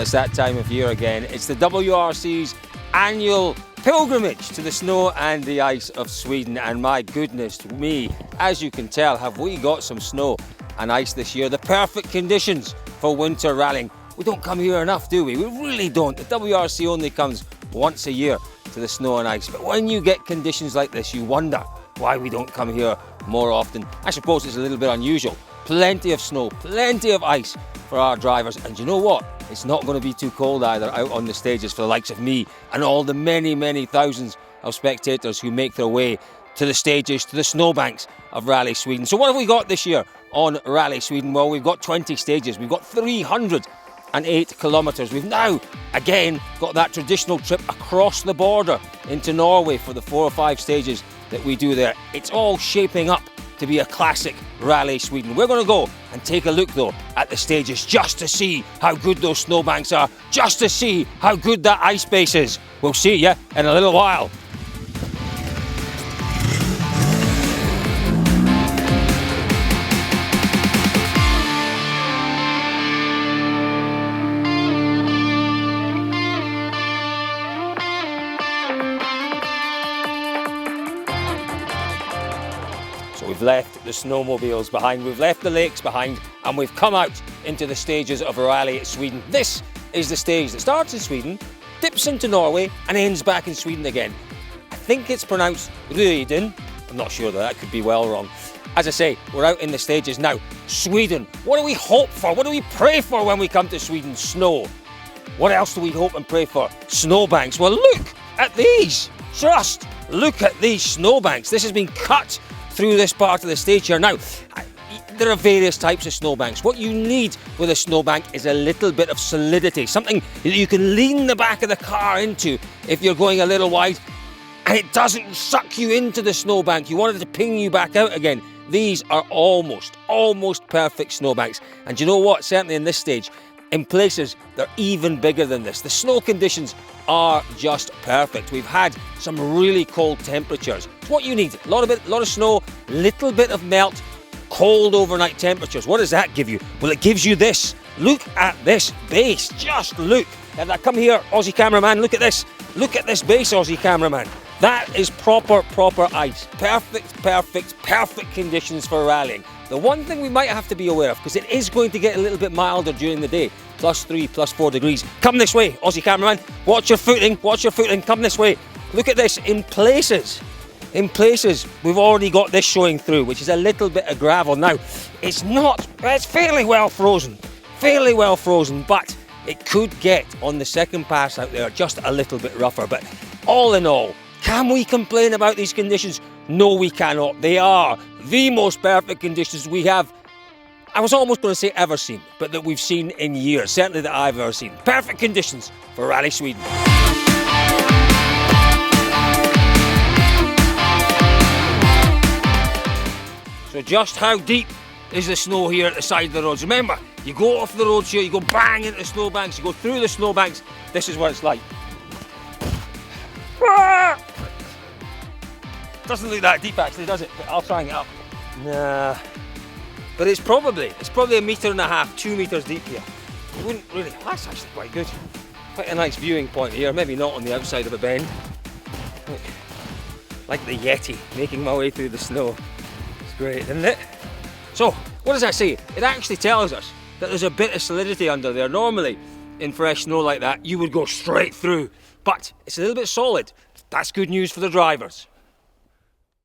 it's that time of year again. It's the WRC's annual pilgrimage to the snow and the ice of Sweden, and my goodness me, as you can tell, have we got some snow and ice this year. The perfect conditions for winter rallying. We don't come here enough, do we? We really don't. The WRC only comes once a year to the snow and ice, but when you get conditions like this, you wonder why we don't come here more often. I suppose it's a little bit unusual. Plenty of snow, plenty of ice for our drivers, and you know what? It's not going to be too cold either out on the stages for the likes of me and all the many thousands of spectators who make their way to the stages, to the snowbanks of Rally Sweden. So what have we got this year on Rally Sweden? Well, we've got 20 stages, we've got 308 kilometres. We've now, again, got that traditional trip across the border into Norway for the 4 or 5 stages that we do there. It's all shaping up to be a classic Rally Sweden. We're going to go and take a look though at the stages just to see how good those snowbanks are, just to see how good that ice base is. We'll see you in a little while. We've left the snowmobiles behind, we've left the lakes behind, and we've come out into the stages of Rally Sweden. This is the stage that starts in Sweden, dips into Norway, and ends back in Sweden again. I think it's pronounced Ryden. I'm not sure, that could be well wrong. As I say, we're out in the stages now. Sweden, what do we hope for? What do we pray for when we come to Sweden? Snow. What else do we hope and pray for? Snowbanks. Well, look at these. Just look at these snowbanks. This has been cut through this part of the stage here. Now, there are various types of snowbanks. What you need with a snowbank is a little bit of solidity, something that you can lean the back of the car into if you're going a little wide, and it doesn't suck you into the snowbank. You want it to ping you back out again. These are almost perfect snowbanks. And you know what? Certainly in this stage, in places, they're even bigger than this. The snow conditions are just perfect. We've had some really cold temperatures. It's what you need. A lot of snow, little bit of melt, cold overnight temperatures. What does that give you? Well, it gives you this. Look at this base. Just look. Come here, Aussie cameraman. Look at this. Look at this base, Aussie cameraman. That is proper ice. Perfect conditions for rallying. The one thing we might have to be aware of, because it is going to get a little bit milder during the day, +3, +4 degrees. Come this way, Aussie cameraman. Watch your footing, come this way. Look at this, in places, we've already got this showing through, which is a little bit of gravel. Now, it's fairly well frozen, but it could get on the second pass out there just a little bit rougher. But all in all, can we complain about these conditions? No, we cannot. They are the most perfect conditions we have, I was almost going to say ever seen, but that we've seen in years, certainly that I've ever seen. Perfect conditions for Rally Sweden. So just how deep is the snow here at the side of the roads? Remember, you go off the roads here, you go bang into the snowbanks, you go through the snowbanks. This is what it's like. Doesn't look that deep actually, does it? But I'll try and get up. Nah. But it's probably 1.5 meters, 2 meters deep here. You wouldn't really. That's actually quite good. Quite a nice viewing point here. Maybe not on the outside of a bend. Look, like the Yeti, making my way through the snow. It's great, isn't it? So, what does that say? It actually tells us that there's a bit of solidity under there. Normally, in fresh snow like that, you would go straight through. But it's a little bit solid. That's good news for the drivers.